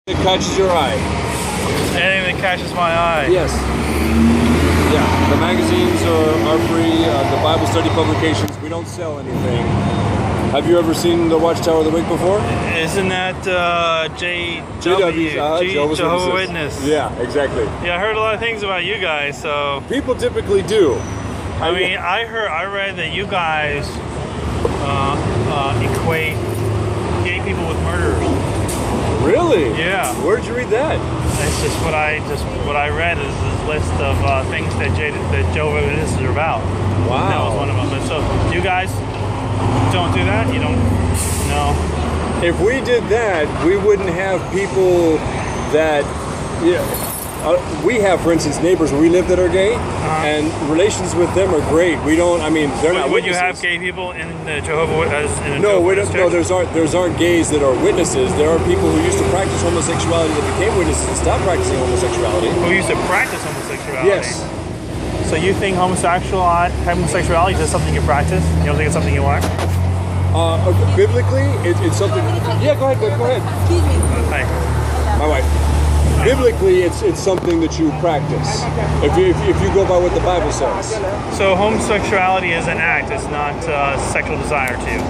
That catches your eye. Anything that catches my eye. Yes. Yeah, the magazines are free. The Bible study publications, we don't sell anything. Have you ever seen the Watchtower of the Week before? Isn't that Jehovah's Witness? Yeah, exactly. Yeah, I heard a lot of things about you guys, so... People typically do. I mean, I read that you guys equate gay people with murderers. Really? Yeah. Where'd you read that? It's just what I read is this list of things that Jehovah's Witnesses are about. Wow. That was one of them. And so you guys don't do that? You don't? No. If we did that, we wouldn't have people that, we have, for instance, neighbors where we live that are gay, and relations with them are great. We don't, I mean, they're not Would you witnesses. have gay people in the Jehovah's Witness? No, there's aren't gays that are witnesses. There are people who used to practice homosexuality that became witnesses and stopped practicing homosexuality. Who used to practice homosexuality? Yes. So you think homosexuality is just something you practice? You don't think it's something you like? Biblically, it's something. Yeah, go ahead. Go ahead. Excuse me. Hi. My wife. Biblically, it's something that you practice. If you go by what the Bible says. So homosexuality is an act. It's not sexual desire to you.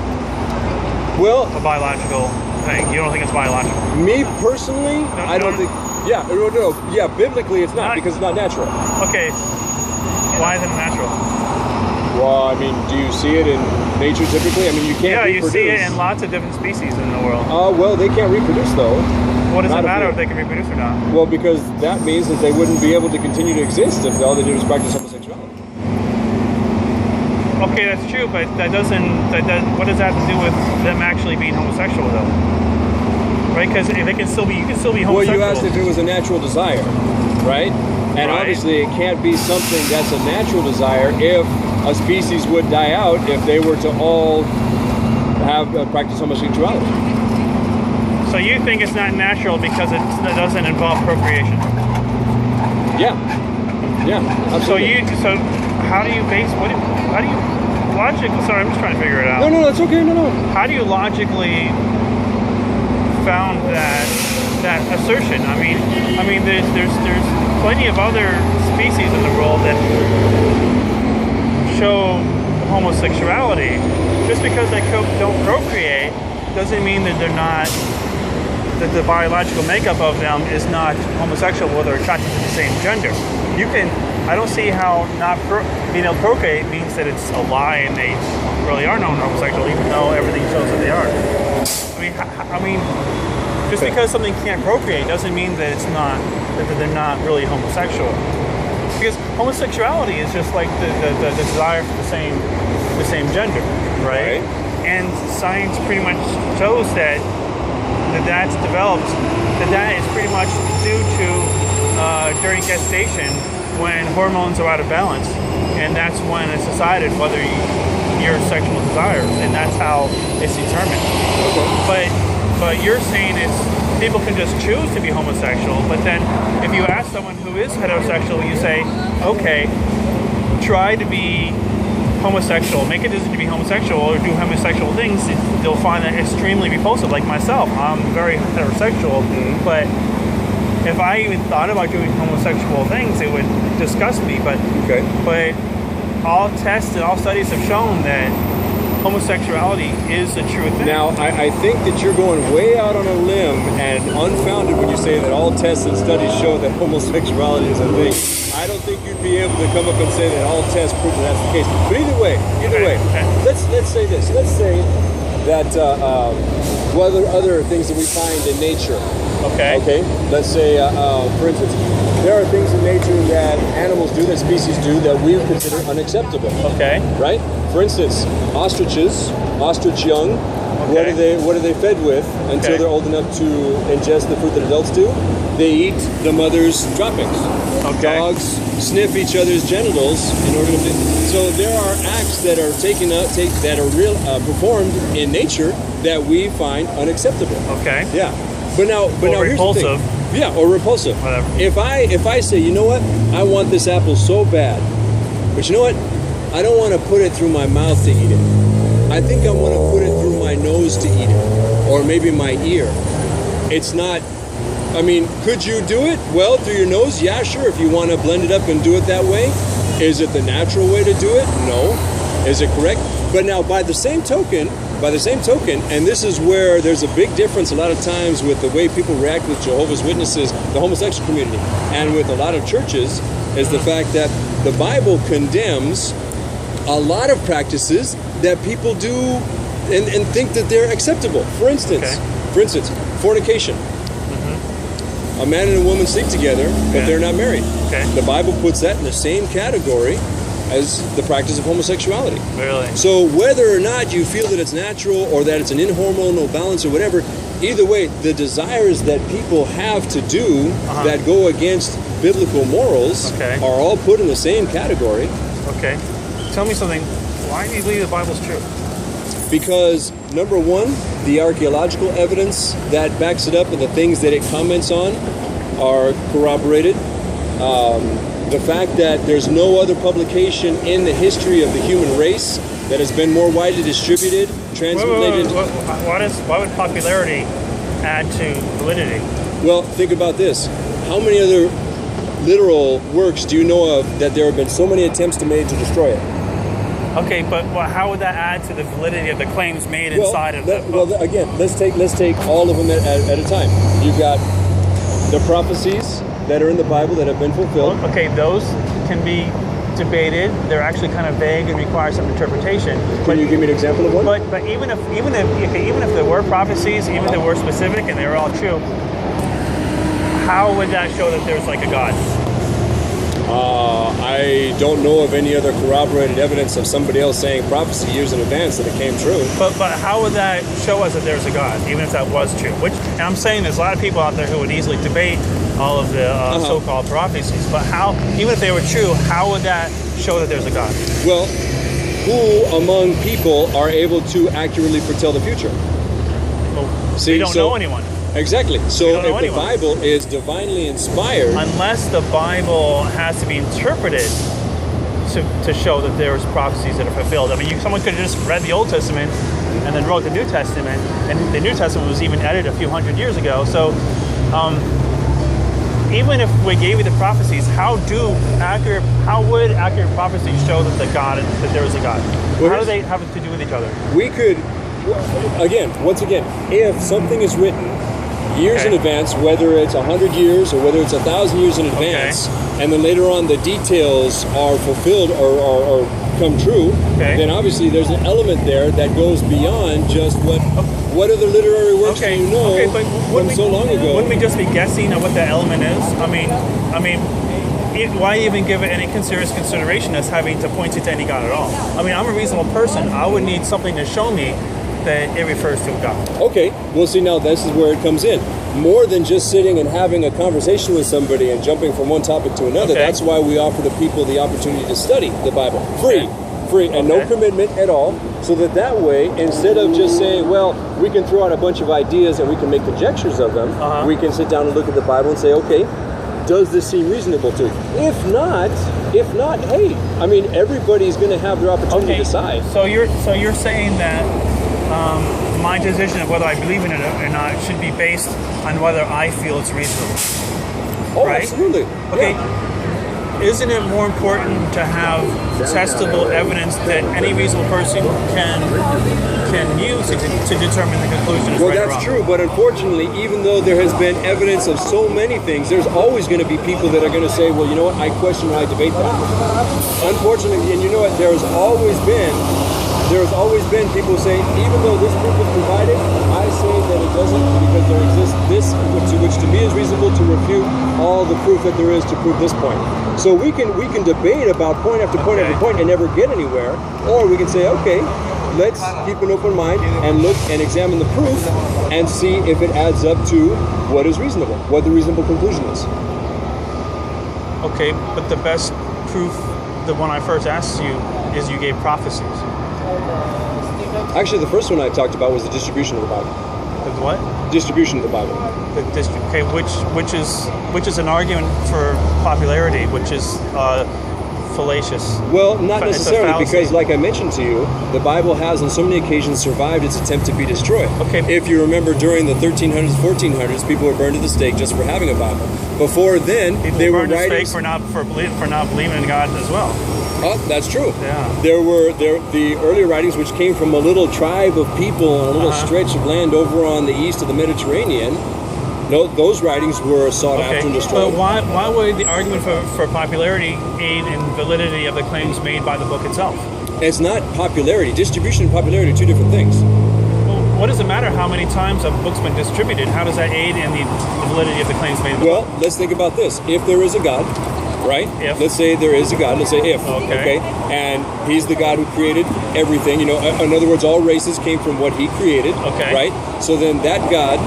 Well, A biological thing. You don't think it's biological? me personally, I don't think. Yeah, no. Yeah, biblically, it's not because it's not natural. Okay. Why isn't it natural? Well, I mean, do you see it in nature typically? I mean, you can't reproduce. You see it in lots of different species in the world. Well, they can't reproduce though. What does Not it matter if if they can reproduce or not? Well, because that means that they wouldn't be able to continue to exist if all they did was practice homosexuality. Okay, that's true, but what does that have to do with them actually being homosexual though? Right? Because you can still be homosexual. Well, you asked if it was a natural desire, right? And obviously it can't be something that's a natural desire if a species would die out if they were to all have practice homosexuality. So you think it's not natural because it doesn't involve procreation? Yeah, absolutely. So how do you logically? Sorry, I'm just trying to figure it out. No, that's okay. No. How do you logically found that assertion? I mean, there's plenty of other species in the world that show homosexuality. Just because they don't procreate doesn't mean that they're not. That the biological makeup of them is not homosexual, whether they're attracted to the same gender. I don't see how not being able to procreate means that it's a lie and they really are known homosexual, even though everything shows that they are. I mean, just because something can't procreate doesn't mean that that they're not really homosexual. Because homosexuality is just like the desire for the same gender, right? And science pretty much shows that's developed, that is pretty much due to during gestation when hormones are out of balance, and that's when it's decided whether your sexual desires, and that's how it's determined. Okay. But you're saying people can just choose to be homosexual, but then if you ask someone who is heterosexual, you say, okay, try to be homosexual, make a decision to be homosexual or do homosexual things, they'll find that extremely repulsive. Like myself, I'm very heterosexual, but if I even thought about doing homosexual things, it would disgust me. But all tests and all studies have shown that homosexuality is a true thing. Now, I think that you're going way out on a limb and unfounded when you say that all tests and studies show that homosexuality is a thing. I don't think you'd be able to come up and say that all tests prove that that's the case. But either way, let's say this. Let's say that other things that we find in nature. Okay. Let's say, for instance, there are things in nature that animals do, that species do, that we consider unacceptable. Okay. Right? For instance, ostrich young. Okay. What are they fed with until they're old enough to ingest the food that adults do? They eat the mother's droppings. Okay. Dogs sniff each other's genitals in order to. So there are acts that are performed in nature that we find unacceptable. Okay. Yeah. But now here's the thing. Yeah, or repulsive. Whatever. If I say, you know what, I want this apple so bad, but you know what, I don't want to put it through my mouth to eat it. I think I want to put it through my nose to eat it, or maybe my ear. It's not I mean, could you do it? Well, through your nose, yeah, sure. If you want to blend it up and do it that way. Is it the natural way to do it? No. Is it correct? But now, by the same token, and this is where there's a big difference a lot of times with the way people react with Jehovah's Witnesses, the homosexual community, and with a lot of churches, is the fact that the Bible condemns a lot of practices that people do and think that they're acceptable. For instance, fornication. A man and a woman sleep together, but they're not married. The Bible puts that in the same category as the practice of homosexuality. Really? So whether or not you feel that it's natural or that it's an inhormonal balance or whatever, either way, the desires that people have to do that go against biblical morals are all put in the same category. Okay. Tell me something. Why do you believe the Bible's true? Because, number one, the archaeological evidence that backs it up and the things that it comments on are corroborated. The fact that there's no other publication in the history of the human race that has been more widely distributed, translated. Why would popularity add to validity? Well, think about this. How many other literal works do you know of that there have been so many attempts to destroy it? Okay, but how would that add to the validity of the claims made inside of the book? Well, again, let's take all of them at a time. You've got the prophecies that are in the Bible that have been fulfilled. Okay, those can be debated. They're actually kind of vague and require some interpretation. Can you give me an example of one? But even if there were prophecies, even if they were specific and they were all true, how would that show that there's like a God? I don't know of any other corroborated evidence of somebody else saying prophecy years in advance that it came true. But how would that show us that there's a God, even if that was true? And I'm saying there's a lot of people out there who would easily debate all of the so-called prophecies. But even if they were true, how would that show that there's a God? Well, who among people are able to accurately foretell the future? Well, we don't know anyone. Exactly. So if the Bible is divinely inspired... Unless the Bible has to be interpreted to show that there's prophecies that are fulfilled. I mean, someone could have just read the Old Testament and then wrote the New Testament, and the New Testament was even edited a few hundred years ago. So even if we gave you the prophecies, how would accurate prophecies show that there is a God? Well, how do they have to do with each other? We could, once again, if something is written years in advance, whether it's 100 years or whether it's 1,000 years in advance, and then later on the details are fulfilled or come true, then obviously there's an element there that goes beyond just what other literary works do you know from so long ago. Wouldn't we just be guessing at what that element is? I mean, why even give it any serious consideration as having to point you to any God at all? I mean, I'm a reasonable person. I would need something to show me that it refers to a God. Okay, well, see, now this is where it comes in. More than just sitting and having a conversation with somebody and jumping from one topic to another. That's why we offer the people the opportunity to study the Bible. Free, and no commitment at all. So that way, instead of just saying, well, we can throw out a bunch of ideas and we can make conjectures of them, we can sit down and look at the Bible and say, okay, does this seem reasonable to you? If not, hey, I mean, everybody's going to have their opportunity to decide. So you're saying that my decision of whether I believe in it or not should be based on whether I feel it's reasonable. Oh, right? Absolutely. Okay. Isn't it more important to have testable evidence that any reasonable person can use to determine the conclusion is right or wrong? Well, that's true, but unfortunately, even though there has been evidence of so many things, there's always going to be people that are going to say, well, you know what, I question why I debate that. Unfortunately, and you know what, there's always been people saying, even though this proof is provided, I say that it doesn't because there exists this, which to me is reasonable to refute all the proof that there is to prove this point. So we can debate about point after point after point and never get anywhere, or we can say, okay, let's keep an open mind and look and examine the proof and see if it adds up to what is reasonable, what the reasonable conclusion is. Okay, but the best proof, the one I first asked you, is you gave prophecies. Actually, the first one I talked about was the distribution of the Bible. The what? Distribution of the Bible. Which is an argument for popularity, which is fallacious. Well, not It's a necessarily, fallacy. because like I mentioned to you, the Bible has on so many occasions survived its attempt to be destroyed. Okay. If you remember, during the 1300s, 1400s, people were burned at the stake just for having a Bible. Before then, People they were burned at stake writings. for not believing in God as well. Oh, that's true. Yeah. There were the earlier writings, which came from a little tribe of people on a little stretch of land over on the east of the Mediterranean. No, those writings were sought after and destroyed. But why would the argument for popularity aid in validity of the claims made by the book itself? It's not popularity. Distribution and popularity are two different things. Well, what does it matter how many times a book's been distributed? How does that aid in the validity of the claims made in the book? Well, let's think about this. If there is a God, right? If. Let's say there is a God. Let's say if. Okay. And he's the God who created everything. You know, in other words, all races came from what he created. Okay. Right? So then that God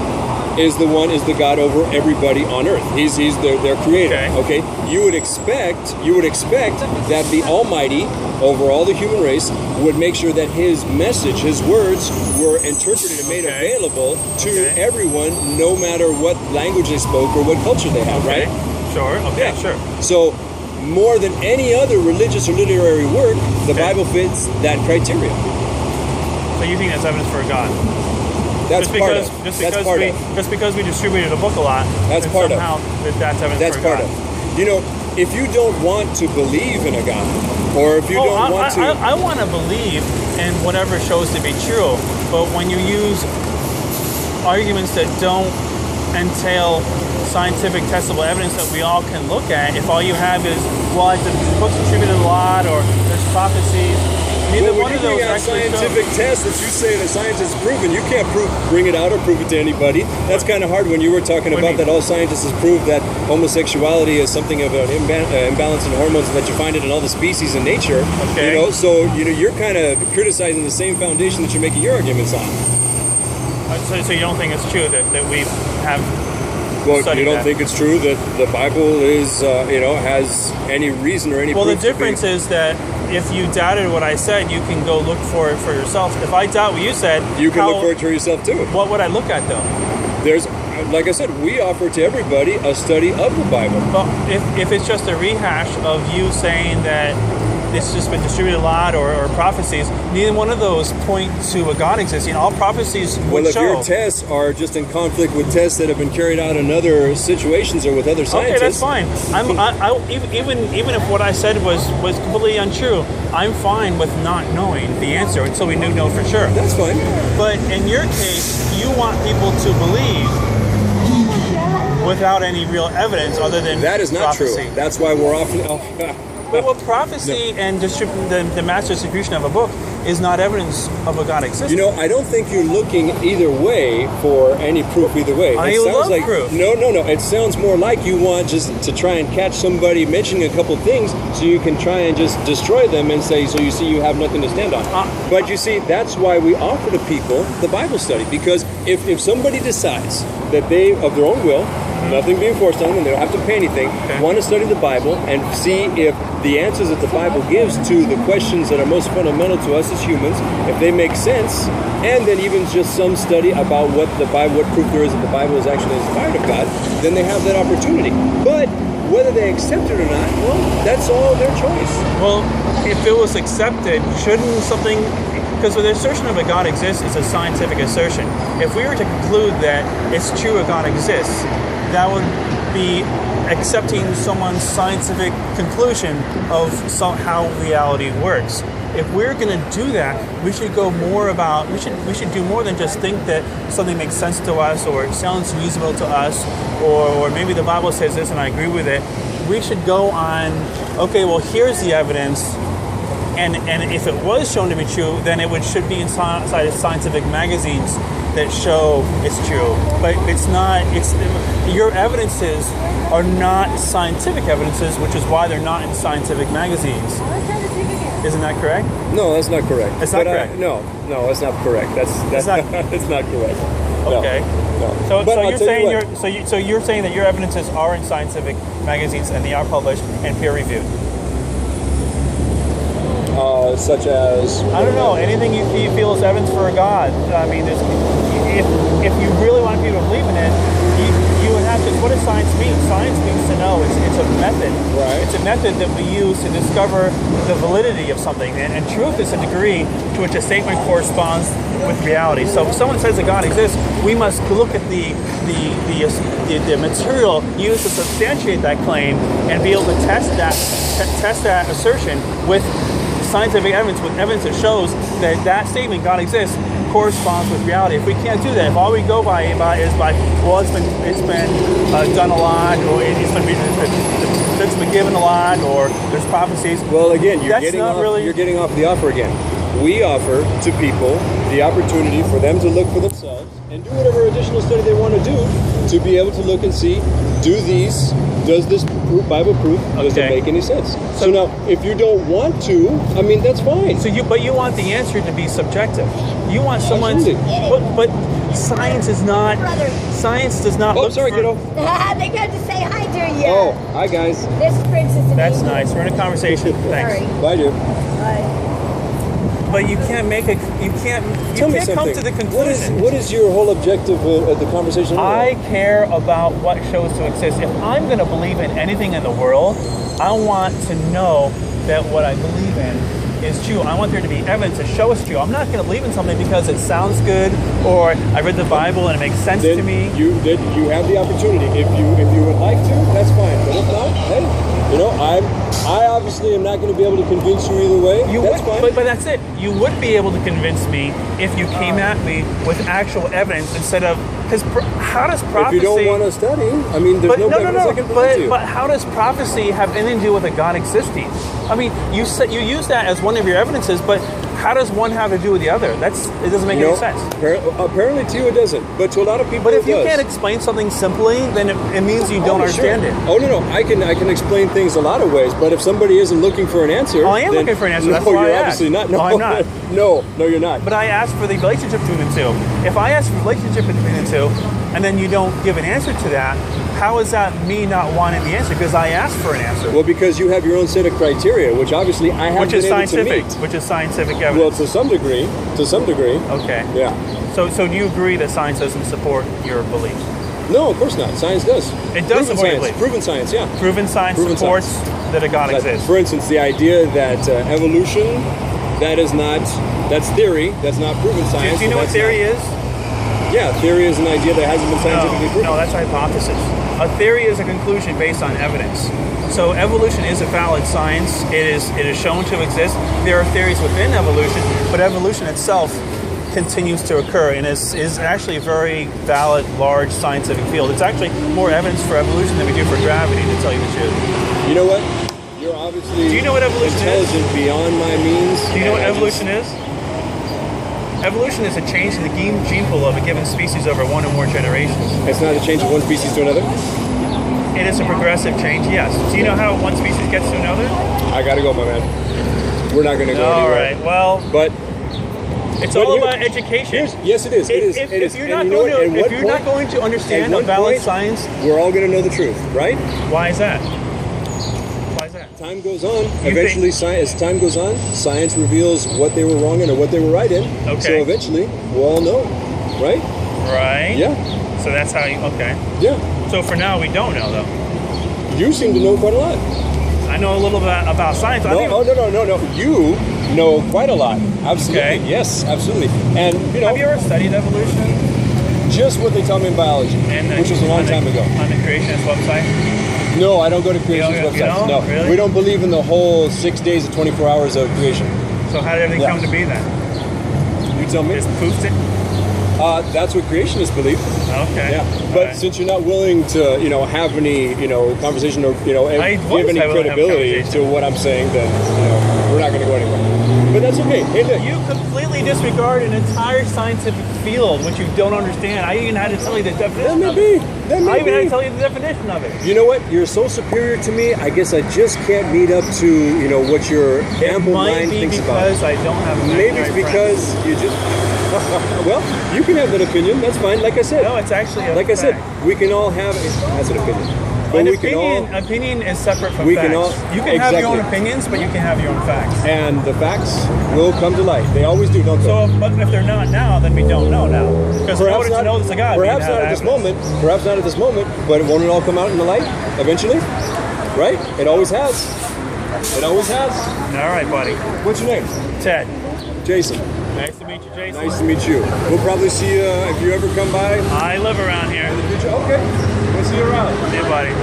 is the God over everybody on earth. He's their creator. Okay. You would expect that the Almighty over all the human race would make sure that his message, his words, were interpreted and made available to everyone, no matter what language they spoke or what culture they had, right? Sure. Okay. Yeah. Sure. So more than any other religious or literary work, the Bible fits that criteria. So you think that's evidence for God? That's part of. Just because we distributed a book a lot. That's then part of. somehow that's evidence That's for part God. of. You know, if you don't want to believe in a God, or if you don't want to, I want to believe in whatever shows to be true. But when you use arguments that don't entail scientific testable evidence that we all can look at, if all you have is, well, the book's distributed a lot, or there's prophecies, neither well, one when of you those bring out actually scientific tests that you say that science has proven, you can't bring it out or prove it to anybody. That's kind of hard when you were talking about that all scientists have proved that homosexuality is something of an imbalance in hormones and that you find it in all the species in nature. Okay. You know, so you're kind of criticizing the same foundation that you're making your arguments on. So you don't think it's true that we have? Well, you don't that. think it's true that the Bible is, has any reason or any Well, proof the difference is that if you doubted what I said, you can go look for it for yourself. If I doubt what you said, you can look for it for yourself too. What would I look at though? There's, like I said, we offer to everybody a study of the Bible. Well, if it's just a rehash of you saying that it's just been distributed a lot, or prophecies, neither one of those point to a God existing. All prophecies would if show. your tests are just in conflict with tests that have been carried out in other situations or with other scientists, okay, that's fine. Even if what I said was completely untrue, I'm fine with not knowing the answer until we know for sure. That's fine. But in your case, you want people to believe without any real evidence other than that is not prophecy. true. That's why we're often. Well, prophecy and the mass distribution of a book is not evidence of a God existing. You know, I don't think you're looking either way for any proof either way. I It sounds love like proof. No. It sounds more like you want just to try and catch somebody mentioning a couple things so you can try and just destroy them and say, so you see you have nothing to stand on. But you see, that's why we offer to people the Bible study, because if somebody decides that they, of their own will, nothing being forced on them, they don't have to pay anything, want to study the Bible and see if the answers that the Bible gives to the questions that are most fundamental to us as humans, if they make sense, and then even just some study about what proof there is that the Bible is actually inspired of God, then they have that opportunity. But whether they accept it or not, well, that's all their choice. Well, if it was accepted, shouldn't something... Because the assertion of a God exists is a scientific assertion. If we were to conclude that it's true a God exists, that would be accepting someone's scientific conclusion of how reality works. If we're going to do that, we should go more about. We should do more than just think that something makes sense to us or it sounds reasonable to us, or maybe the Bible says this and I agree with it. We should go on. Okay, well here's the evidence. And if it was shown to be true, then it should be inside of scientific magazines that show it's true. But it's not. Your evidences are not scientific evidences, which is why they're not in scientific magazines. Isn't that correct? No, that's not correct. It's not correct. No, that's not correct. That's not. It's not correct. Okay. No. So you're saying that your evidences are in scientific magazines and they are published and peer reviewed. Such as? I don't know, anything you feel is evidence for a God. I mean, if you really want people to believe in it, you would have to. What does science mean? Science means to know. It's a method. Right. It's a method that we use to discover the validity of something. And truth is a degree to which a statement corresponds with reality. So if someone says that God exists, we must look at the material used to substantiate that claim and be able to test that assertion with scientific evidence, with evidence that shows that that statement, God exists, corresponds with reality. If we can't do that, if all we go by is well, it's been done a lot, or it's been given a lot, or there's prophecies. Well, again, you're That's not really. you're getting off the offer again. We offer to people the opportunity for them to look for themselves and do whatever additional study they want to do to be able to look and see, does this Bible proof, does it make any sense? So now, if you don't want to, I mean, that's fine. But you want the answer to be subjective. You want someone to, but science does not Oh, look sorry, for, kiddo. They got to say hi to you. Oh, hi, guys. This is Princess. That's nice. We're in a conversation. Thanks. Sorry. Bye, dear. Bye. But you can't come to the conclusion. What is your whole objective of the conversation? I care about what shows to exist. If I'm going to believe in anything in the world, I want to know that what I believe in is true. I want there to be evidence to show it's true. I'm not going to believe in something because it sounds good, or I read the Bible and it makes sense to me. You have the opportunity. If you would like to, that's fine. But if not, hey, I obviously am not going to be able to convince you either way. That's fine. But that's it. You would be able to convince me if you came at me with actual evidence instead of, because how does prophecy? If you don't want to study, I mean, there's no evidence I can present to you. But how does prophecy have anything to do with a God existing? I mean, you use that as one of your evidences, but how does one have to do with the other? It doesn't make any sense. Apparently to you it doesn't, but to a lot of people But if it you does. can't explain something simply, then it means you don't understand it. Oh no, I can explain things a lot of ways, but if somebody isn't looking for an answer, I am looking for an answer. No, That's why you're I obviously asked. not. No, I'm not. No, you're not. But I asked for the relationship between the two. If I ask for the relationship between the two, and then you don't give an answer to that, how is that me not wanting the answer? Because I asked for an answer. Well, because you have your own set of criteria, which obviously I haven't been able to meet. Which is scientific evidence. Well, to some degree. Okay. Yeah. So do you agree that science doesn't support your beliefs? No, of course not. Science does. It does Proven support your science. beliefs. Proven science, yeah. Proven science supports that a God exists. For instance, the idea that evolution, that's theory, that's not proven science. Do you know what theory is? Yeah, theory is an idea that hasn't been scientifically proven. No, that's a hypothesis. A theory is a conclusion based on evidence. So evolution is a valid science. It is shown to exist. There are theories within evolution, but evolution itself continues to occur and is actually a very valid, large scientific field. It's actually more evidence for evolution than we do for gravity, to tell you the truth. You know what? You're obviously Do you know what evolution intelligent is? beyond my means. Do you know what evolution is? Evolution is a change in the gene pool of a given species over one or more generations. It's not a change of one species to another? It is a progressive change, yes. Do you know how one species gets to another? I gotta go, my man. We're not gonna go anywhere. All right, well, But it's all about education. yes, it is. If you're not going to understand a valid science, we're all gonna know the truth, right? why is that? Why is that? Time goes on. Eventually, as time goes on, science reveals what they were wrong in or what they were right in. Okay. So eventually, we'll all know, right? Right? Yeah. So that's how you, okay. Yeah. So for now, we don't know, though. You seem to know quite a lot. I know a little bit about science. No. You know quite a lot. Absolutely. Okay. Yes, absolutely. And, Have you ever studied evolution? just what they taught me in biology, which was a long time ago. On the creationist website? No, I don't go to creationist You websites. don't? No. Really? We don't believe in the whole 6 days of 24 hours of creation. So how did everything come to be then? You tell me. Just poofed it? That's what creationists believe. Okay. Yeah. All But right. since you're not willing to, have any, conversation or, give any credibility to what I'm saying, then, we're not going to go anywhere. But that's okay. Hey, look. You completely disregard an entire scientific field which you don't understand. I even had to tell you the definition That of may it. be. That may I even had be. to tell you the definition of it. You know what? You're so superior to me. I guess I just can't meet up to, what your ample mind thinks about. It might be because I don't have a Maybe it's because you just. Well, you can have that opinion. That's fine. Like I said. No, it's actually a Like I said, fact. we can all have. That's an opinion. But An we can all. opinion is separate from We facts. can all- You can have your own exactly. opinions, but you can have your own facts. And the facts will come to light. They always do, don't they? So, but if they're not now, then we don't know now. Because in order to know there's a God, we perhaps need to not have at this evidence. moment. Perhaps not at this moment. But won't it all come out in the light eventually? Right? It always has. It always has. All right, buddy. What's your name? Ted. Jason. Nice to meet you, Jason. Nice to meet you. We'll probably see you if you ever come by. I live around here. In the future. Okay. We'll see you around. See you, buddy.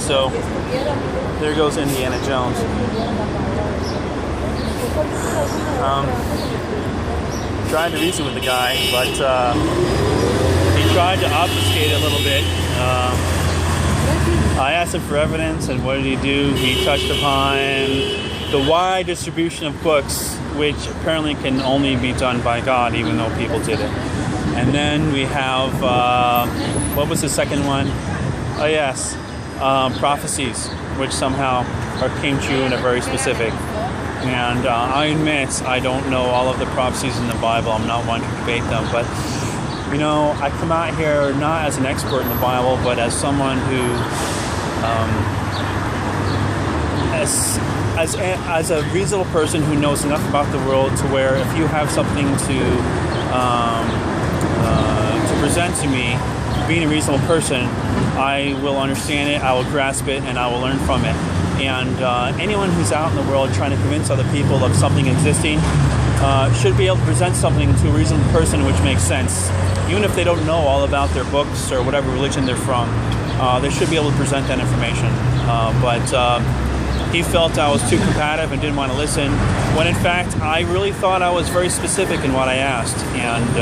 So there goes Indiana Jones. Tried to reason with the guy, but he tried to obfuscate a little bit. I asked him for evidence, and what did he do? He touched upon the wide distribution of books, which apparently can only be done by God, even though people did it. And then we have, what was the second one? Oh yes, prophecies, which somehow came true and are very specific. And I admit I don't know all of the prophecies in the Bible. I'm not one to debate them, but you know, I come out here not as an expert in the Bible, but as someone who, as a reasonable person who knows enough about the world to where if you have something to present to me, being a reasonable person, I will understand it, I will grasp it, and I will learn from it. And anyone who's out in the world trying to convince other people of something existing should be able to present something to a reasonable person which makes sense. Even if they don't know all about their books or whatever religion they're from, they should be able to present that information. But he felt I was too combative and didn't want to listen, when in fact I really thought I was very specific in what I asked. And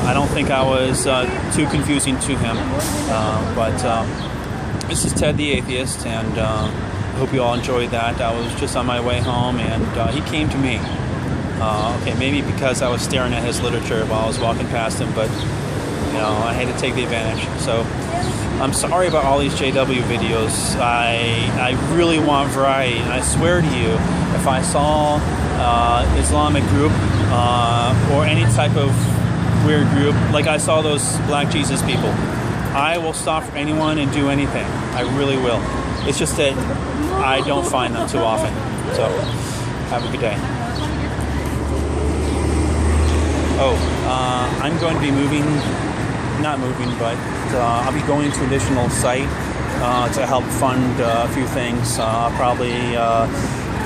I don't think I was too confusing to him. But this is Ted the Atheist, and I hope you all enjoyed that. I was just on my way home, and he came to me. Okay, maybe because I was staring at his literature while I was walking past him, but you know, I had to take the advantage. So I'm sorry about all these JW videos. I really want variety, and I swear to you, if I saw Islamic group or any type of weird group, like I saw those Black Jesus people, I will stop for anyone and do anything. I really will. It's just that I don't find them too often. So, have a good day. Oh, I'm going to be I'll be going to an additional site to help fund a few things. I'll probably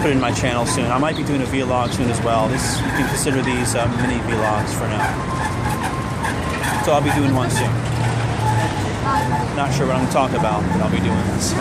put it in my channel soon. I might be doing a vlog soon as well. You can consider these mini vlogs for now. So I'll be doing one soon. Not sure what I'm going to talk about, but I'll be doing this.